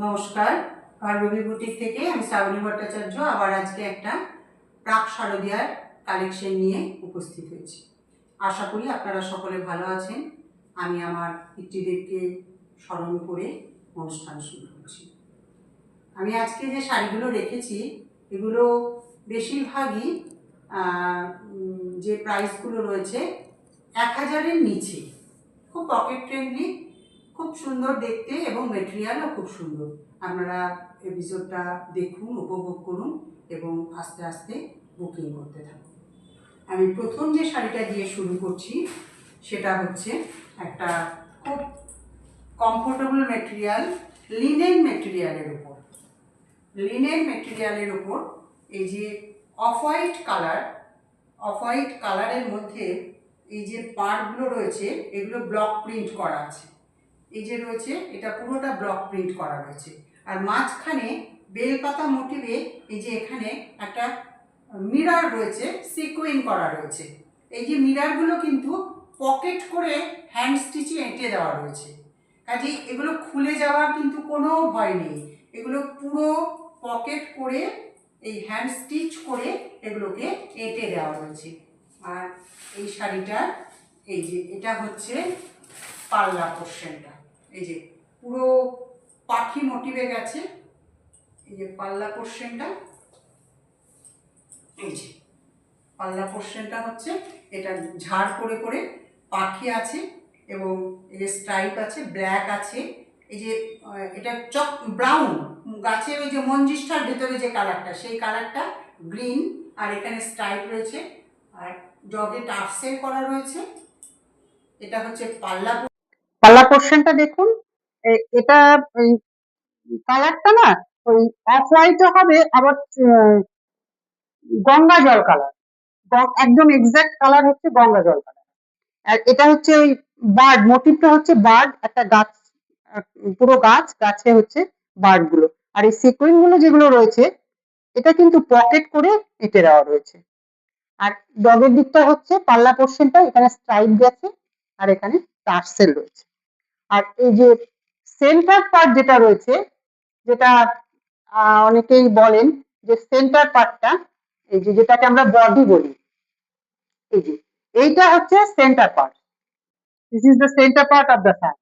নমস্কার, রবি বুটিক থেকে আমি শ্রাবণী ভট্টাচার্য আবার আজকে একটা প্রাক শারদীয়ার কালেকশন নিয়ে উপস্থিত হয়েছি। আশা করি আপনারা সকলে ভালো আছেন। আমি আমার পিতৃদেবকে স্মরণ করে অনুষ্ঠান শুরু করছি। আমি আজকে যে শাড়িগুলো রেখেছি এগুলো বেশিরভাগই যে প্রাইসগুলো রয়েছে 1000-এর নিচে, খুব পকেট ফ্রেন্ডলি, খুব সুন্দর দেখতে এবং মেটেরিয়ালও খুব সুন্দর। আপনারা এপিসোডটা দেখুন, উপভোগ করুন এবং আস্তে আস্তে বুকিং করতে থাকুন। আমি প্রথম যে শাড়িটা দিয়ে শুরু করছি সেটা হচ্ছে একটা খুব কমফোর্টেবল মেটেরিয়াল, লিনেন মেটেরিয়ালের উপর। এই যে অফ হোয়াইট কালারের মধ্যে এই যে পার্টগুলো রয়েছে এগুলো ব্লক প্রিন্ট করা আছে। এই যে রয়েছে এটা পুরোটা ব্লক প্রিন্ট করা রয়েছে, আর মাঝখানে বেলপাতা মোটিভে এই যে এখানে একটা মিরর রয়েছে, সিকুইন করা রয়েছে। এই যে মিররগুলো কিন্তু পকেট করে হ্যান্ড স্টিচে এঁটে দেওয়া রয়েছে, কাজে এগুলো খুলে যাওয়ার কিন্তু কোনো ভয় নেই। এগুলো পুরো পকেট করে এই হ্যান্ড স্টিচ করে এগুলোকে এঁটে দেওয়া রয়েছে। আর এই শাড়িটা এই যে এটা হচ্ছে পাল্লা পোর্শনটা, এই যে পুরো পাখি মোটিভে গেছে। এই যে পাল্লা পোর্শনটা, এই যে পাল্লা পোর্শনটা হচ্ছে এটা ঝাড় করে করে পাখি আছে এবং এই যে স্ট্রাইপ আছে, ব্ল্যাক আছে। এই যে এটা চক ব্রাউন গাছের ওই যে মঞ্জিষ্ঠার ভেতরে যে কালারটা সেই কালারটা গ্রিন, আর এখানে স্ট্রাইপ রয়েছে আর জগে টার্সেল করা রয়েছে। এটা হচ্ছে পাল্লা পোর্শনটা দেখুন। এটা কালারটা না ওই অফ হোয়াইটও হবে, আবার গঙ্গা জল কালার, একদম এক্সাক্ট কালার হচ্ছে গঙ্গা জল কালার। আর এটা হচ্ছে ওই বার্ড মোটিভটা হচ্ছে বার্ড, একটা গাছ, পুরো গাছে হচ্ছে বার্ড গুলো। আর এই সিকুইন গুলো যেগুলো রয়েছে এটা কিন্তু পকেট করে এঁটে দেওয়া রয়েছে। আর ডগের দিকটা হচ্ছে পাল্লা পোর্শনটা, এখানে স্ট্রাইপ গেছে আর এখানে টার্সেল রয়েছে। আর এই যে সেন্টার পার্ট যেটা রয়েছে, যেটা অনেকেই বলেন যে সেন্টার পার্টটা, এই যে যেটাকে আমরা বডি বলি, এই যে এইটা হচ্ছে centre part. This is the centre part of the fan.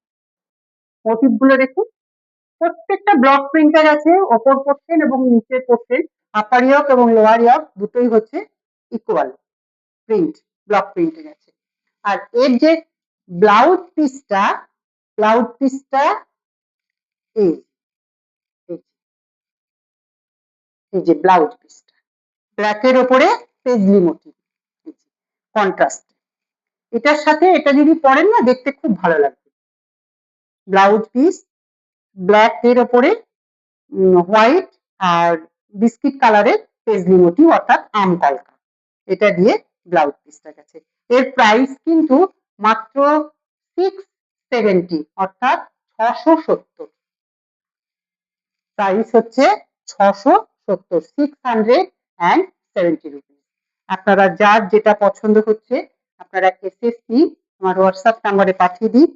Motif গুলো দেখুন, প্রত্যেকটা ব্লক প্রিন্টার আছে, ওপর পোর্শন এবং নিচের পোর্শন, আপার ইয়ক এবং লোয়ার ইয়ক দুটোই হচ্ছে ইকুয়াল প্রিন্ট, ব্লক প্রিন্টের আছে। আর এর যে ব্লাউজ পিসটা এই যে ব্লাউজ পিসটা ব্ল্যাকের ওপরে পেজলি মোটিভ কন্ট্রাস্ট, এটার সাথে এটা যদি পরেন না দেখতে খুব ভালো লাগবে। ব্লাউজ পিস ব্ল্যাক এর ওপরে হোয়াইট আর বিস্কিট কালারের পেজলি মোটিভ অর্থাৎ আম কলকা, এটা দিয়ে ব্লাউজ পিসটা গেছে। এর প্রাইস কিন্তু মাত্র 670 অর্থাৎ 670, প্রাইস হচ্ছে 670, 670 রুপিস। আপনারা যার যেটা পছন্দ হচ্ছে আপনারা এসএসসি আমার হোয়াটসঅ্যাপ নাম্বারে পাঠিয়ে দিন।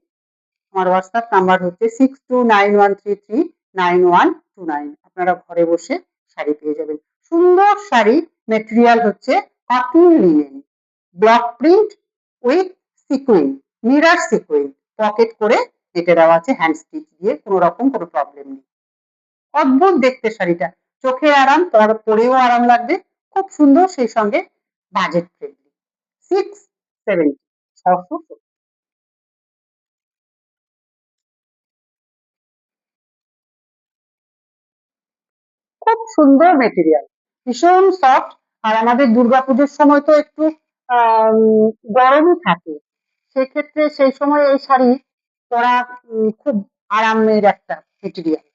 আমার হোয়াটসঅ্যাপ নাম্বার হচ্ছে 6291339129। আপনারা ঘরে বসে শাড়ি পেয়ে যাবেন। সুন্দর শাড়ি, মেটেরিয়াল হচ্ছে cotton linen, block print with sequin, mirror sequin, pocket করে কেটে দেওয়া আছে হ্যান্ড স্টিচ দিয়ে, কোনো রকম কোনো প্রবলেম নেই। অদ্ভুত দেখতে শাড়িটা, চোখে আরাম, পরেও আরাম লাগবে, খুব সুন্দর, সেই সঙ্গে বাজেট ফ্রেন্ডলি। 670, 670। খুব সুন্দর মেটেরিয়াল, ভীষণ সফট। আর আমাদের দুর্গাপুজোর সময় তো একটু গরমই থাকে, সেক্ষেত্রে সেই সময় এই শাড়ি পরা খুব আরামের একটা মেটেরিয়াল।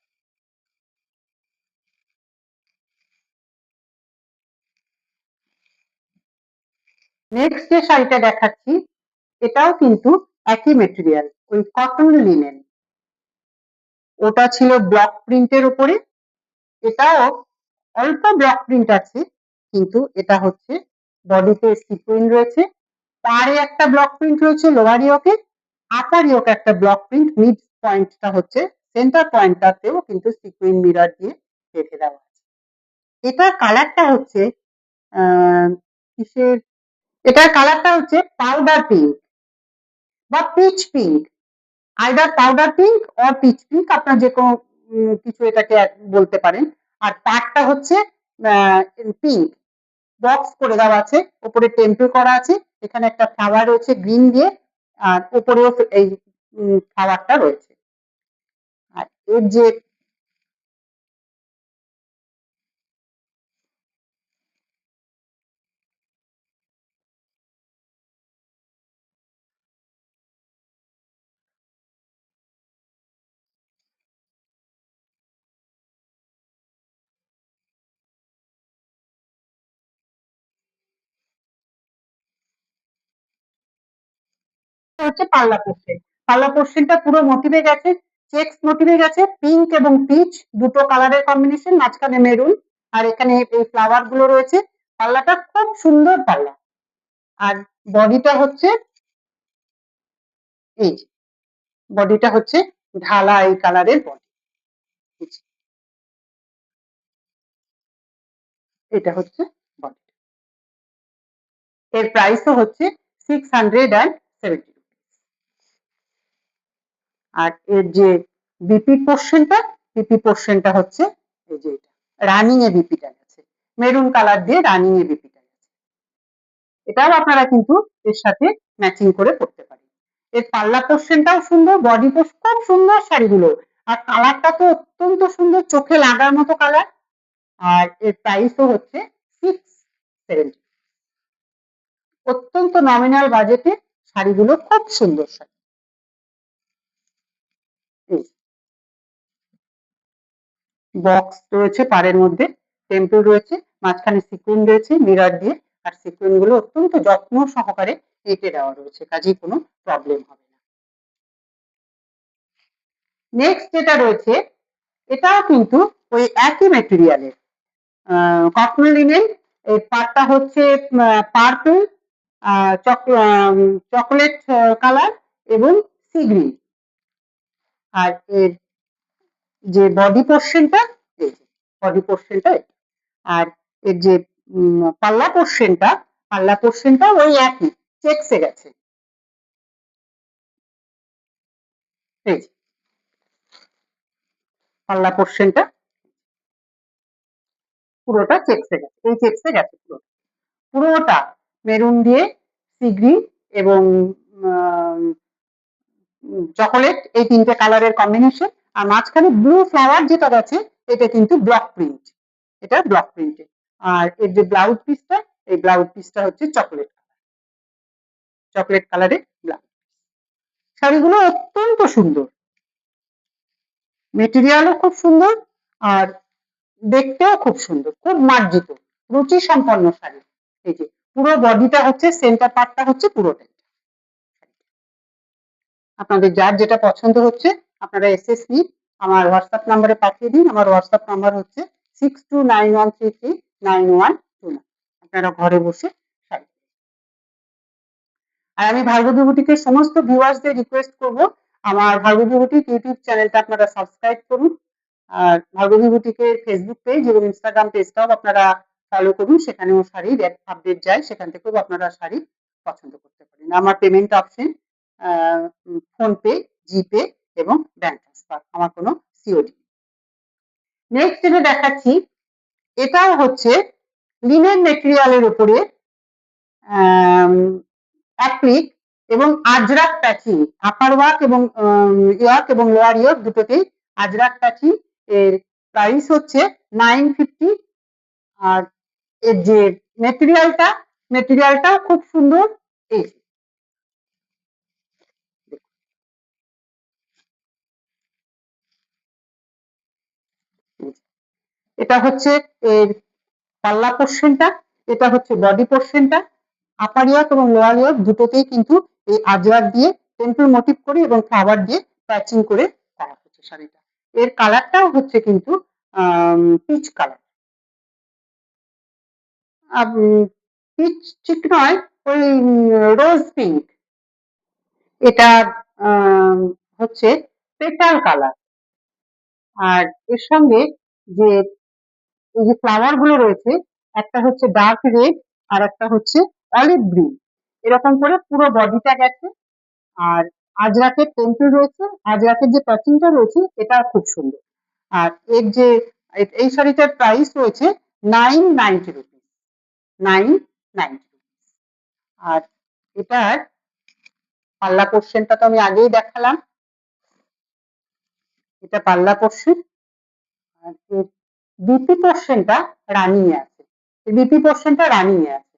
নেক্সট যে শাড়িটা দেখাচ্ছি এটাও কিন্তু একই মেটেরিয়াল, ওই কটন লিনেন। ওটা ছিল ব্লক প্রিন্টের উপরে, এটাও অল্প ব্লক প্রিন্ট আছে, কিন্তু এটা হচ্ছে বডিতে সিকুইন রয়েছে, পাড়ে একটা ব্লক প্রিন্ট রয়েছে লোয়ার ইয়োকে, আপার ইয়োকে একটা ব্লক প্রিন্ট, মিড পয়েন্টটা হচ্ছে সেন্টার পয়েন্টটাতেও কিন্তু সিকুইন মিরর দিয়ে রেখে দেওয়া আছে। এটার কালারটা হচ্ছে কিসের, এটার কালারটা হচ্ছে পাউডার পিঙ্ক বা pitch pink, either powder pink or pitch pink, আপনার যে কোনো কিছু এটাকে বলতে পারেন। আর পাড়টা হচ্ছে পিঙ্ক, বক্স করে দেওয়া আছে, উপরে টেম্পল করা আছে, এখানে একটা ফ্লাওয়ার রয়েছে গ্রিন দিয়ে, আর উপরেও এই ফ্লাওয়ারটা রয়েছে। আর এর যে হচ্ছে পাল্লা পোর্শন, পাল্লা পোর্শনটা পুরো মোটিভে গেছে, চেক্স মোটিভে গেছে, পিঙ্ক এবং পিচ দুটো কালারের কম্বিনেশন, মাঝখানে মেরুন, আর এখানে এই ফ্লাওয়ার গুলো রয়েছে। পাল্লাটা খুব সুন্দর পাল্লা। আর বডিটা হচ্ছে এই, বডিটা হচ্ছে ঢালা এই কালারের বডি, এটা হচ্ছে বডি। এর প্রাইসও হচ্ছে 670। আর এর যে বিপি পোর্শনটা, বিপি পোর্শনটা হচ্ছে এই যে এটা রানিং এ বিপিটা গেছে, মেরুন কালার দিয়ে রানিং এ বিপিটা গেছে। এটাও আপনারা কিন্তু এর সাথে ম্যাচিং করে পড়তে পারেন। এর পাল্লা পোর্শনটাও সুন্দর, বডি পোর্শন খুব সুন্দর শাড়িগুলো, আর কালারটা তো অত্যন্ত সুন্দর, চোখে লাগার মতো কালার। আর এর প্রাইসও হচ্ছে 670। অত্যন্ত নমিনাল বাজেটে শাড়িগুলো খুব সুন্দর শাড়ি। বক্স রয়েছে পাড়ের মধ্যে, টেম্পল রয়েছে, মাঝখানে সিকুইন রয়েছে মিরর দিয়ে, আর সিকুইন গুলো অত্যন্ত যত্ন সহকারে এঁকে দেওয়া রয়েছে, কাজেই কোনো প্রবলেম হবে না। নেক্সট যেটা রয়েছে, এটাও কিন্তু ওই একই মেটেরিয়ালের, কটন লিনেন। এর পাড়টা হচ্ছে পার্পল, চকলেট কালার এবং সি গ্রিন। আর এর যে বডি পোর্শনটা, বডি পোর্শনটা, আর এর যে পাল্লা পোর্শনটা, পাল্লা পোর্শনটা ওই একই চেক্সে গেছে। এই পাল্লা পোর্শনটা পুরোটা চেক্সে গেছে, এই চেক্সে গেছে পুরোটা মেরুন দিয়ে সি গ্রিন এবং চকোলেট, এই তিনটে কালারের কম্বিনেশন। আর মাঝখানে ব্লু ফ্লাওয়ার যেটা গেছে, এটা কিন্তু ব্লক প্রিন্ট, এটা ব্লক প্রিন্টে। আর এর যে ব্লাউজ পিসটা, এই ব্লাউজ পিসটা হচ্ছে চকলেট, চকলেট কালারের ব্লাউজ। শাড়িগুলো অত্যন্ত সুন্দর, মেটেরিয়ালও খুব সুন্দর, আর দেখতেও খুব সুন্দর, খুব মার্জিত, রুচি সম্পন্ন শাড়ি। এই যে পুরো বডিটা হচ্ছে, সেন্টার পার্টটা হচ্ছে পুরোটাই। আপনাদের যার যেটা পছন্দ হচ্ছে আপনারা এসএসসি আমার হোয়াটসঅ্যাপ নাম্বারে পাঠিয়ে দিন। আমার হোয়াটসঅ্যাপ নাম্বার হচ্ছে 6291339129। আপনারা ঘরে বসে শাড়ি। আর আমি ভার্গবী বুটিকের সমস্ত ভিউয়ার্সদের রিকোয়েস্ট করব, আমার ভার্গবী বুটিক ইউটিউব চ্যানেলটা আপনারা সাবস্ক্রাইব করুন, আর ভার্গবী বুটিকের ফেসবুক পেজ এবং ইনস্টাগ্রাম পেজটাও আপনারা ফলো করুন, সেখানেও শাড়ির আপডেট যায়, সেখান থেকেও আপনারা শাড়ি পছন্দ করতে পারেন। আমার পেমেন্ট অপশন ফোনপে, জিপে এবং ব্যাংক ট্রান্সফার, আমার কোনো সিওডি। নেক্সট যেটা দেখাচ্ছি, এটাও হচ্ছে লিনেন মেটেরিয়ালের উপরে অ্যাপ্লিক এবং আজরাক প্যাচিং, আপার ওয়ার্ক এবং ইয়র্ক এবং লোয়ার ইয়র্ক দুটোতেই আজরাক প্যাচিং। এর প্রাইস হচ্ছে 950। আর এর যে মেটেরিয়ালটাও খুব সুন্দর। এই এটা হচ্ছে এর পাল্লা পোর্শনটা, এটা হচ্ছে বডি পোর্শনটা। আপার ইয়র্ক এবং লোয়ার ইয়র্ক দুটোতেই কিন্তু এই আজরাক দিয়ে টেম্পল মোটিভ করে এবং ফ্লাওয়ার দিয়ে প্যাচিং করে করা হচ্ছে শাড়িটা। এর কালারটাও হচ্ছে কিন্তু পিচ কালার, পিচ ঠিক নয়, ওই রোজ পিঙ্ক। এটা হচ্ছে পেটাল কালার, আর এর সঙ্গে যে এই যে ফ্লাওয়ার গুলো রয়েছে, একটা হচ্ছে ডার্ক রেড আর একটা হচ্ছে অলিভ গ্রিন, এরকম করে পুরো বডিটা গেছে। আর আজরাকের টেম্পল রয়েছে, আজরাকের যে প্যাচিংটা রয়েছে এটা খুব সুন্দর। আর এর যে এই শাড়িটার প্রাইস রয়েছে 990 রুপিস, 990 রুপিস। আর এটার পাল্লা পোর্শনটা তো আমি আগেই দেখালাম, এটা পাল্লা পোর্শন। আর এর বিপি পোর্শনটা রানিং এ আছে, বিপি পোর্শনটা রানিং এ আছে।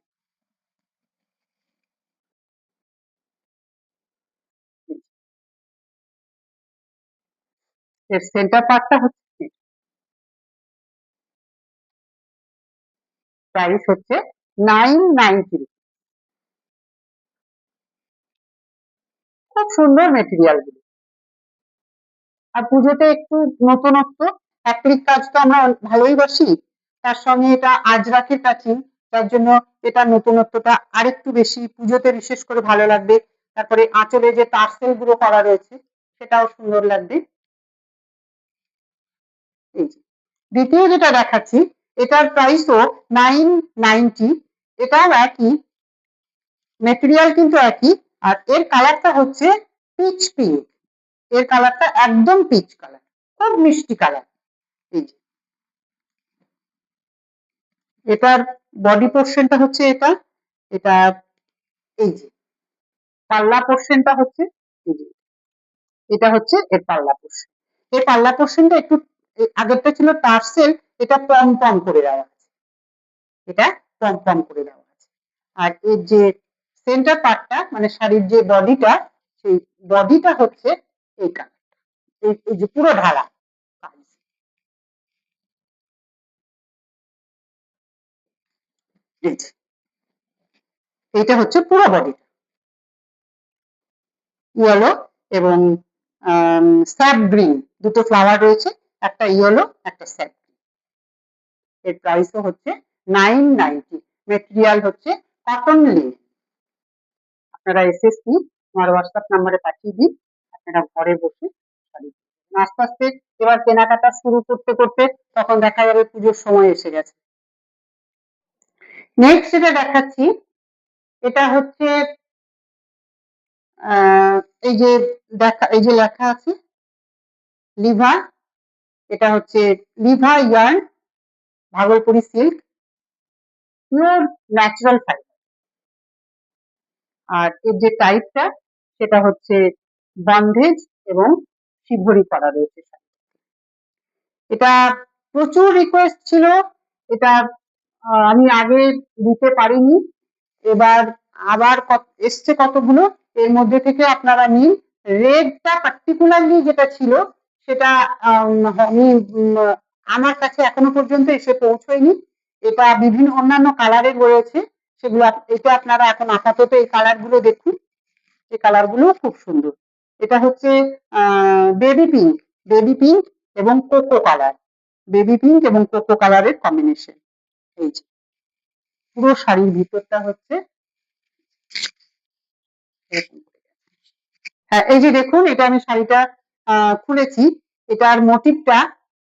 এর সেন্টার পার্টটা হচ্ছে, প্রাইস হচ্ছে 990 রুপিস। খুব সুন্দর মেটেরিয়াল গুলো। আর পুজোতে একটু নতুনত্ব, অ্যাক্রিলিক কাজ তো আমরা ভালোই বাসি, তার সঙ্গে এটা আজরাকের প্যাচিং, তার জন্য এটা নতুনত্বটা আরেকটু বেশি পুজোতে বিশেষ করে ভালো লাগবে। তারপরে আঁচলে যে টার্সেল গুলো করা রয়েছে সেটাও সুন্দর লাগবে। এই যে দ্বিতীয় যেটা দেখাচ্ছি, এটার প্রাইসও 990, এটাও একই মেটেরিয়াল কিন্তু একই। আর এর কালারটা হচ্ছে পিচ পিঙ্ক, এর কালারটা একদম পিচ কালার, খুব মিষ্টি কালার। এই যে এটার বডি পোর্শনটা হচ্ছে এটা, এটা এই যে পাল্লা পোর্শনটা হচ্ছে এই যে, এটা হচ্ছে এর পাল্লা পোর্শন। এই পাল্লা পোর্শনটা একটু, আগেরটা ছিল টার্সেল, এটা পম পম করে দেওয়া আছে, এটা পম পম করে দেওয়া আছে। আর এর যে সেন্টার পার্টটা মানে শাড়ির যে বডিটা, সেই বডিটা হচ্ছে এই কালার, এই যে পুরো ঢালা। এইটা হচ্ছে পুরো বডি, ইয়েলো এবং স্যাপ গ্রিন, দুটো ফ্লাওয়ার রয়েছে, একটা ইয়েলো একটা স্যাপ গ্রিন। এর প্রাইসও হচ্ছে 990, মেটেরিয়াল হচ্ছে কটন লিনেন। আপনারা এসএসসি আমার হোয়াটসঅ্যাপ নাম্বারে পাঠিয়ে দিন, আপনারা ঘরে বসে শাড়ি আস্তে আস্তে এবার কেনাকাটা শুরু করতে করতে তখন দেখা যাবে পুজোর সময় এসে গেছে। নেক্সট যেটা দেখাচ্ছি, এটা হচ্ছে এই যে এই যে লেখা আছে লিভা, এটা হচ্ছে Liva yarn Bhagalpuri silk, pure natural fibre. আর এর যে টাইপটা সেটা হচ্ছে বন্ধেজ এবং শিভরি করা রয়েছে। এটা প্রচুর রিকোয়েস্ট ছিল, এটা আমি আগে দিতে পারিনি, এবার আবার এসছে কতগুলো, এর মধ্যে থেকে আপনারা নিন। রেডটা পার্টিকুলারলি যেটা ছিল সেটা আমি আমার কাছে এখনো পর্যন্ত এসে পৌঁছয়নি, এটা বিভিন্ন অন্যান্য কালারের রয়েছে, সেগুলো এটা আপনারা এখন আপাতত এই কালার গুলো দেখুন, এই কালার গুলো খুব সুন্দর। এটা হচ্ছে বেবি পিঙ্ক, বেবি পিঙ্ক এবং কোকো কালার, বেবি পিঙ্ক এবং কোকো কালারের কম্বিনেশন। এই যে পুরো শাড়ির ভিতরটা হচ্ছে হ্যাঁ, এই যে দেখুন, এটা আমি শাড়িটা খুলেছি, এটার মোটিভটা,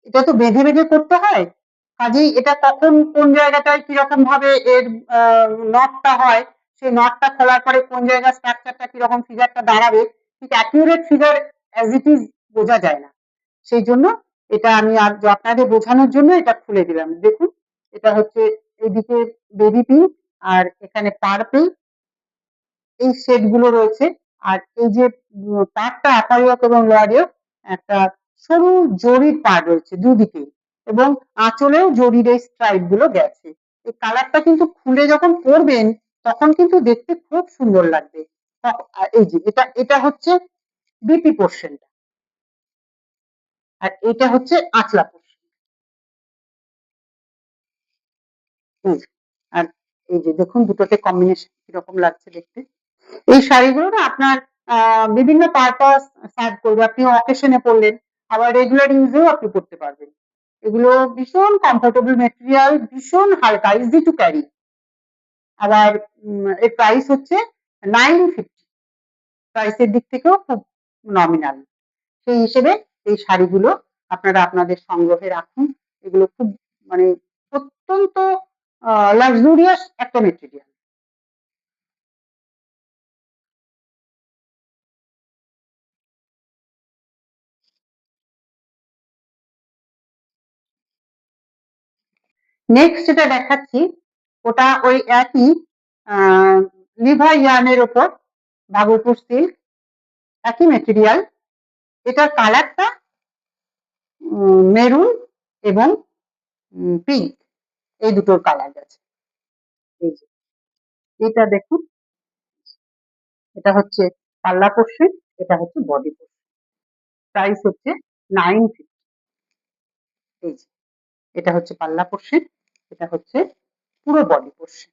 এটা তো বেঁধে বেঁধে করতে হয়, কাজেই এটা কখন কোন জায়গাটায় কিরকম ভাবে এর নটটা হয়, সেই নটটা খোলার পরে কোন জায়গায় স্ট্রাকচারটা কিরকম ফিগারটা দাঁড়াবে, ঠিক accurate figure as it is বোঝা যায় না। সেই জন্য এটা আমি আপনাদের বোঝানোর জন্য এটা খুলে দিলাম। দেখুন, এটা হচ্ছে এইদিকে বেবি পিঙ্ক আর এখানে পার্পল, এই শেড গুলো রয়েছে। আর এই যে পাড়টা আপার ইয়ক এবং লোয়ার ইয়ক, একটা সরু জরির পাড় রয়েছে দুদিকে, এবং আঁচলেও জরির এই স্ট্রাইপ গুলো গেছে। এই কালারটা কিন্তু খুলে যখন পরবেন তখন কিন্তু দেখতে খুব সুন্দর লাগবে। এই যে এটা হচ্ছে বিপি পোর্শনটা, আর এটা হচ্ছে আঁচলা পোর্শন। আর এই যে দেখুন দুটোতে কম্বিনেশন কিরকম লাগছে দেখতে। এই শাড়িগুলো না আপনার বিভিন্ন পারপাস সার্ভ করবে, আপনি অকেশনে পরলেন, আবার রেগুলার ইউজেও আপনি করতে পারবেন। এগুলো ভীষণ কমফোর্টেবল মেটেরিয়াল, ভীষণ হালকা, ইজি টু ক্যারি। আবার এর প্রাইস হচ্ছে 950, প্রাইসের দিক থেকেও খুব নমিনাল। সেই হিসেবে এই শাড়িগুলো আপনারা আপনাদের সংগ্রহে রাখুন। এগুলো খুব মানে অত্যন্ত লাক্সুরিয়াস একটা মেটেরিয়াল। নেক্সট যেটা দেখাচ্ছি ওটা ওই একই লিভার ইয়ার্নের ওপর ভাগলপুর সিল্ক, একই মেটেরিয়াল। এটার কালারটা মেরুন এবং পিঙ্ক, এই দুটোর কালার আছে। এই যে এটা দেখুন, এটা হচ্ছে পাল্লা পোর্শন, এটা হচ্ছে বডি পোর্শন। প্রাইস হচ্ছে 950। এই যে এটা হচ্ছে পাল্লা পোর্শন, এটা হচ্ছে পুরো বডি পোর্শন।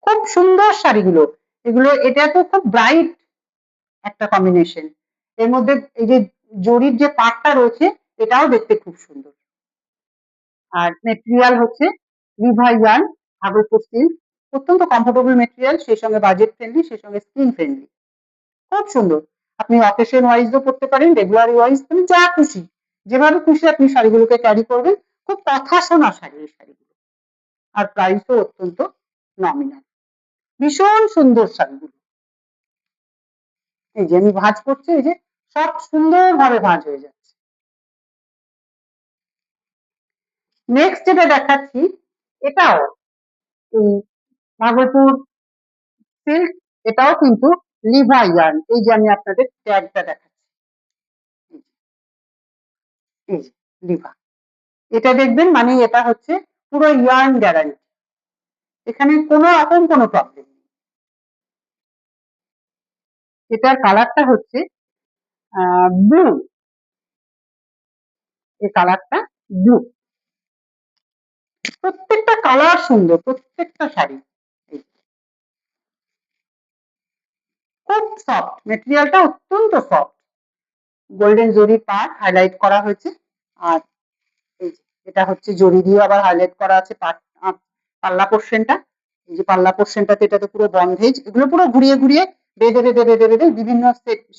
খুব সুন্দর শাড়িগুলো, এগুলো এটা তো খুব ব্রাইট একটা কম্বিনেশন। এর মধ্যে এই যে জরির যে পাটটা রয়েছে এটাও দেখতে খুব সুন্দর। আর মেটেরিয়াল হচ্ছে লিভার ইয়ার্ন, ভাগলপুর সিল্ক, অত্যন্ত কমফোর্টেবল মেটেরিয়াল, সেই সঙ্গে বাজেট ফ্রেন্ডলি, সেই সঙ্গে স্কিন ফ্রেন্ডলি। খুব সুন্দর। আপনি অকেশন ওয়াইজও পড়তে পারেন, রেগুলার ওয়াইজ, তুমি যা খুশি যেভাবে খুশি আপনি শাড়িগুলোকে ক্যারি করবেন। খুব কথা শোনা শাড়ি এই শাড়িগুলো, আর প্রাইসও অত্যন্ত নমিনাল। ভীষণ সুন্দর শাড়িগুলো। এই যে আমি ভাঁজ করছি, এই যে সব সুন্দরভাবে ভাঁজ হয়ে যাচ্ছে। নেক্সট যেটা দেখাচ্ছি এটাও এই ভাগলপুর সিল্ক, এটাও কিন্তু লিভা ইয়ার্ন। এই যে আমি আপনাদের ট্যাগটা দেখাচ্ছি, এই যে লিভা, এটা দেখবেন মানে এটা হচ্ছে পুরো ইয়ার্ন গ্যারান্টি, এখানে কোনো রকম কোনো প্রবলেম নেই। এটার কালারটা হচ্ছে ব্লু, এই কালারটা ব্লু। প্রত্যেকটা কালার সুন্দর, প্রত্যেকটা শাড়ি। খুব সফট মেটেরিয়ালটা, অত্যন্ত সফট, গোল্ডেন জরি পাট হাইলাইট করা হয়েছে। আর এই যে এটা হচ্ছে জরি দিয়ে আবার হাইলাইট করা আছে পাট পাল্লা পোর্শনটা। এই যে পাল্লা পোর্শনটাতে এটাতে পুরো বন্ধেজ, এগুলো পুরো ঘুরিয়ে ঘুরিয়ে বেঁধে বেঁধে বেঁধে বেঁধে বিভিন্ন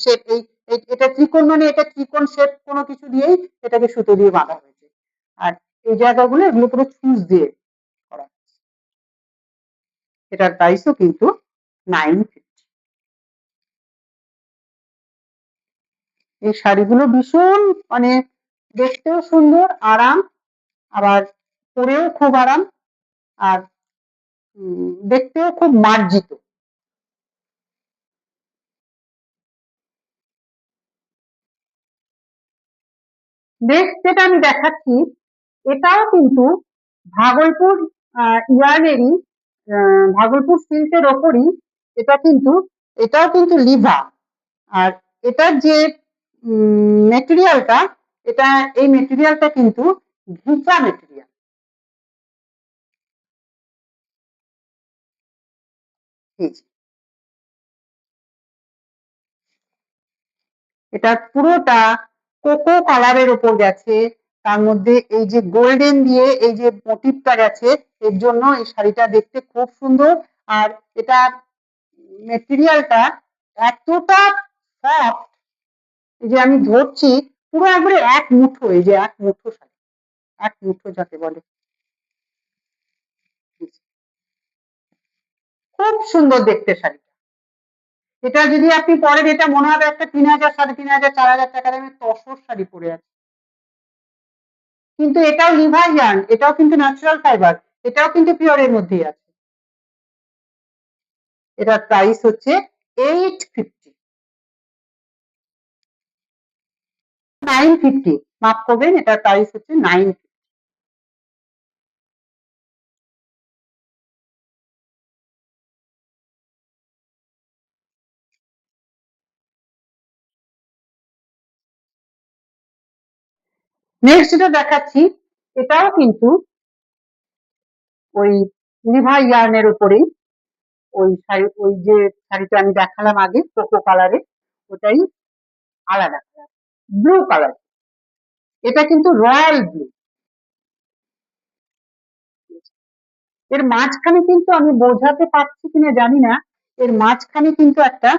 শেপ, এই এটা ত্রিকোণ, মানে এটা ত্রিকোণ শেপ কোনো কিছু দিয়েই এটাকে সুতো দিয়ে বাঁধা হয়েছে। আর এই জায়গাগুলো এগুলো পুরো চুজ দিয়ে করা। এটার প্রাইসও কিন্তু 950। এই শাড়িগুলো ভীষণ মানে দেখতেও সুন্দর, আরাম, আবার পরেও খুব আরাম, আর দেখতেও খুব মার্জিত। নেক্সট যেটা আমি দেখাচ্ছি এটাও কিন্তু ভাগলপুর ইয়ার্নেরই, ভাগলপুর সিল্কের ওপরই। এটা কিন্তু, এটাও কিন্তু লিভা। আর এটার যে মেটেরিয়ালটা, এটা এই মেটেরিয়ালটা কিন্তু ঘিচা মেটেরিয়াল। এটা পুরোটা কোকো কালারের উপর গেছে, তার মধ্যে এই যে গোল্ডেন দিয়ে এই যে মোটিভটা গেছে, এর জন্য এই শাড়িটা দেখতে খুব সুন্দর। আর এটা মেটেরিয়ালটা এতটা সফট, এই যে আমি ধরছি পুরো একবারে এক মুঠো, এই যে এক মুঠো শাড়ি, এক মুঠো যাকে বলে, খুব সুন্দর দেখতে শাড়ি। এটা যদি আপনি পরেন এটা মনে হবে একটা 3000, 3500, 4000 টাকার আমি তসর শাড়ি পরে আছি। কিন্তু এটাও লিভার ইয়ার্ন, এটাও কিন্তু ন্যাচারাল ফাইবার, এটাও কিন্তু পিওরের মধ্যেই আছে। এটার প্রাইস হচ্ছে 850, 950, মাফ করবেন, এটার প্রাইস হচ্ছে 950। নেক্সট যেটা দেখাচ্ছি এটাও কিন্তু ওই লিভার ইয়ার্নের উপরেই, ওই শাড়ি, ওই যে শাড়িটা আমি দেখালাম আগে কোকো কালারে, ওটাই আলাদা কালার, ব্লু কালার। এটা কিন্তু রয়্যাল ব্লু। এর মাঝখানে কিন্তু, আমি বোঝাতে পারছি কিনা জানি না, এর মাঝখানে কিন্তু একটা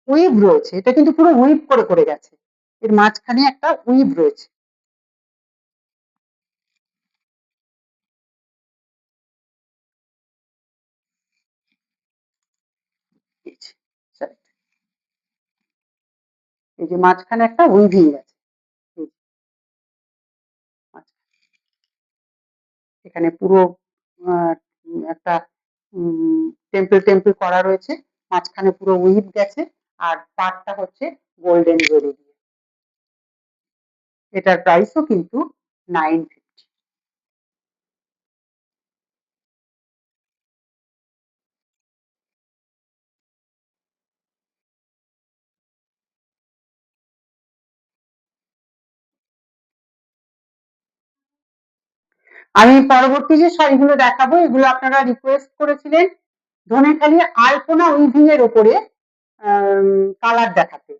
উইভ রয়েছে, এটা কিন্তু পুরো উইভ করে করে গেছে, এর মাঝখানে একটা উইভ রয়েছে। এই যে মাঝখানে একটা উইভিং আছে, এখানে পুরো একটা টেম্পল টেম্পল করা রয়েছে, মাঝখানে পুরো উইভ গেছে, আর পাটটা হচ্ছে গোল্ডেন জরি দিয়ে। এটার প্রাইসও কিন্তু 950। আমি পরবর্তী যে শাড়িগুলো দেখাবো এগুলো আপনারা রিকোয়েস্ট করেছিলেন ধনেখালি আলপনা উইভিং এর উপরে কালার দেখাতে।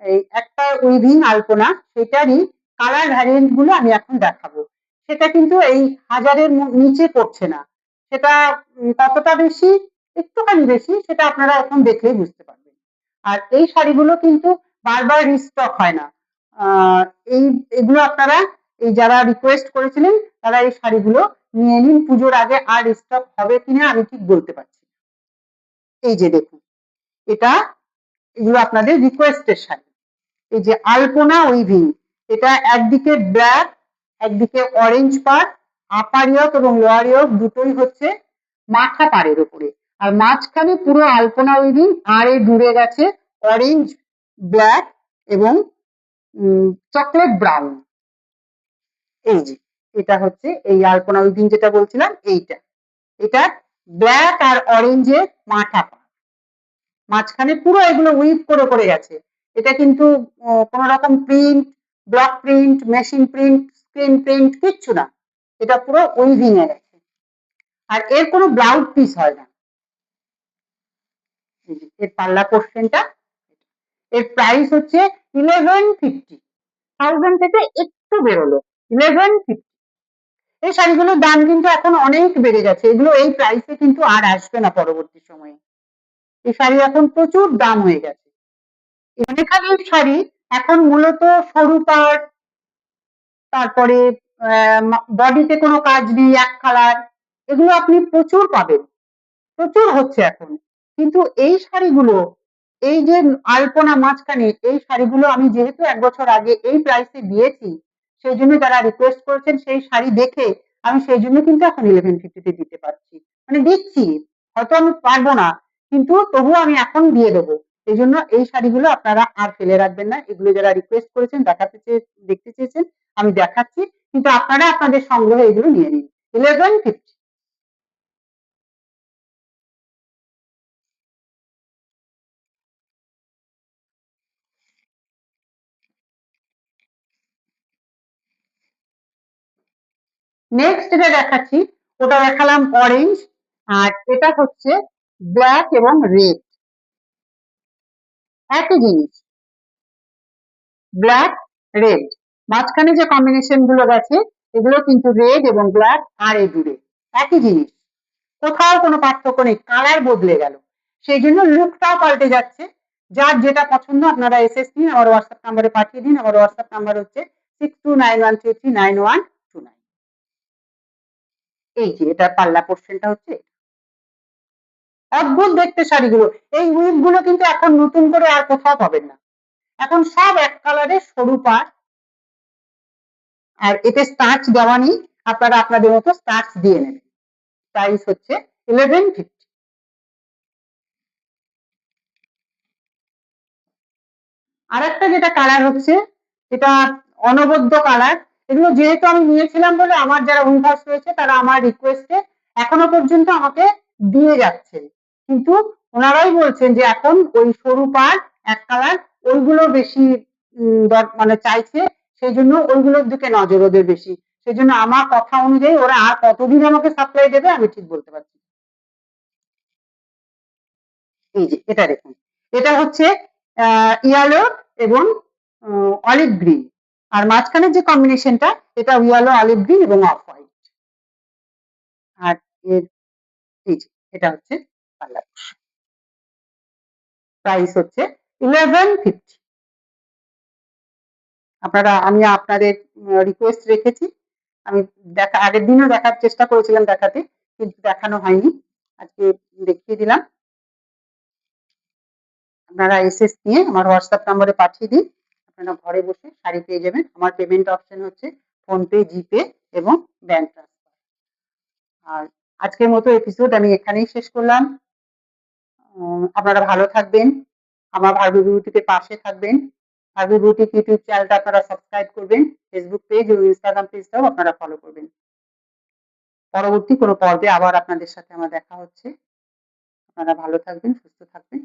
এই একটা উইভিং আলপনা, সেটারই কালার ভ্যারিয়েন্ট গুলো আমি এখন দেখাবো। সেটা কিন্তু এই 1000-এর নিচে পড়ছে না, সেটা কতটা বেশি, একটুখানি বেশি, সেটা আপনারা এখন দেখলেই বুঝতে পারবেন। আর এই শাড়িগুলো কিন্তু বারবার রিস্টক হয় না। আহ এই এগুলো আপনারা, এই যারা রিকোয়েস্ট করেছিলেন তারা এই শাড়িগুলো নিয়ে নিন, পুজোর আগে আর স্টক হবে কিনা আমি ঠিক বলতে পারছি। এই যে দেখুন, এটা, এগুলো আপনাদের রিকোয়েস্টের শাড়ি। এই যে আলপনা উইভিং, এটা একদিকে ব্ল্যাক, একদিকে অরেঞ্জ পাড়, আপার ইয়ক এবং লোয়ার ইয়ক দুটোই হচ্ছে মাথা পাড়ের উপরে, আর মাঝখানে পুরো আলপনা উইভিং, আর এই দূরে গেছে অরেঞ্জ, ব্ল্যাক এবং চকলেট ব্রাউন। এই যে এটা হচ্ছে এই আলপনা উইভিং যেটা বলছিলাম এইটা, এটা ব্ল্যাক আর অরেঞ্জের মাথা, মাঝখানে পুরো এগুলো উইভ করে করে গেছে। এটা কিন্তু কোন রকম print, block print, machine print, screen print কিচ্ছু না, এটা পুরো উইভিং এ গেছে, আর এর কোনো ব্লাউজ পিস হয় না। এর পাল্লা পোর্শনটা, এর প্রাইস হচ্ছে 1150, 1000 থেকে একটু বেরোলো, 1150। এই শাড়িগুলোর দাম কিন্তু এখন অনেক বেড়ে গেছে, এগুলো এই প্রাইসে কিন্তু আর আসবে না পরবর্তী সময়ে, এই শাড়ি এখন প্রচুর দাম হয়ে গেছে। ধনেখালির শাড়ি এখন মূলত সরু পাড়, তারপরে বডিতে কোনো কাজ নেই, এক কালার, এগুলো আপনি প্রচুর পাবেন, প্রচুর হচ্ছে এখন। কিন্তু এই শাড়িগুলো, এই যে আলপনা মাঝখানে, এই শাড়িগুলো আমি যেহেতু 1 বছর আগে এই প্রাইসে দিয়েছি, সেই জন্য যারা রিকোয়েস্ট করেছেন সেই শাড়ি দেখে আমি সেই জন্য কিন্তু এখন 1150-তে দিতে পারছি, মানে দিচ্ছি, হয়তো আমি পারবো না কিন্তু তবুও আমি এখন দিয়ে দেবো। এই জন্য এই শাড়িগুলো আপনারা আর ফেলে রাখবেন না, এগুলো যারা রিকোয়েস্ট করেছেন, দেখতে চেয়েছেন, আমি দেখাচ্ছি, কিন্তু আপনারা আপনাদের সংগ্রহে এগুলো নিয়ে নিন। 1150। নেক্সট যেটা দেখাচ্ছি, ওটা দেখালাম অরেঞ্জ, আর এটা হচ্ছে ব্ল্যাক এবং রেড, একই জিনিস, ব্ল্যাক রেড, মাঝখানে যে কম্বিনেশন গুলো গেছে এগুলো কিন্তু রেড এবং ব্ল্যাক, আর এই দূরে একই জিনিস, কোথাও কোনো পার্থক্য নেই, কালার বদলে গেল, সেই জন্য লুকটাও পাল্টে যাচ্ছে। যার যেটা পছন্দ আপনারা এসএস দিন, আমার হোয়াটসঅ্যাপ নাম্বারে পাঠিয়ে দিন, আমার হোয়াটসঅ্যাপ নাম্বার হচ্ছে 6291339129। এই যে এটা পাল্লা পোর্শনটা হচ্ছে, অদ্ভুত দেখতে শাড়িগুলো, এই উইভ গুলো কিন্তু এখন নতুন করে আর কোথাও পাবেন না, এখন সব এক কালারের সরু পাড়, আর এতে স্টার্চ দেওয়া নেই, আপনারা আপনাদের মতো স্টার্চ দিয়ে নেবেন। প্রাইস হচ্ছে 1150। আর একটা যেটা কালার হচ্ছে, এটা অনবদ্য কালার, এগুলো যেহেতু আমি নিয়েছিলাম বলে আমার যারা উইভার্স রয়েছে তারা আমার রিকোয়েস্টে এখনো পর্যন্ত আমাকে দিয়ে যাচ্ছেন, কিন্তু ওনারাই বলছেন যে এখন ওই সরু পাড় এক কালার ওইগুলো বেশি মানে চাইছে, সেই জন্য ওইগুলোর দিকে নজর ওদের বেশি, সেই জন্য আমার কথা অনুযায়ী ওরা আর কতদিন আমাকে সাপ্লাই দেবে আমি ঠিক বলতে পারছি। এই যে এটা দেখুন, এটা হচ্ছে ইয়েলো এবং অলিভ গ্রিন, আর মাঝখানের যে কম্বিনেশনটা এটা ইয়েলো, অলিভ গ্রিন এবং অফ হোয়াইট, আর এর এই যে এটা হচ্ছে কালার, প্রাইস হচ্ছে 11:50। আমি আপনাদের রিকোয়েস্ট রেখেছি। আমি আগের দিনও দেখার চেষ্টা করেছিলাম দেখাতে, কিন্তু দেখানো হয়নি। আজকে দেখিয়ে দিলাম। আপনারা এসএস নিয়ে আমার হোয়াটসঅ্যাপ নম্বরে পাঠিয়ে দিন। আপনারা ঘরে বসে শাড়ি পেয়ে যাবেন। আমার পেমেন্ট অপশন হচ্ছে ফোনপে, জিপে এবং ব্যাংক ট্রান্সফার। আর আজকের মতো এপিসোড আমি এখানেই শেষ করলাম। আপনারা ভালো থাকবেন, আমার ভার্গবী বিউটিতে পাশে থাকবেন। ভার্গবী বিউটি ইউটিউব চ্যানেলটা আপনারা সাবস্ক্রাইব করবেন, ফেসবুক পেজ এবং ইনস্টাগ্রাম পেজটাও আপনারা ফলো করবেন। পরবর্তী কোনো পর্বে আবার আপনাদের সাথে আমার দেখা হচ্ছে। আপনারা ভালো থাকবেন, সুস্থ থাকবেন।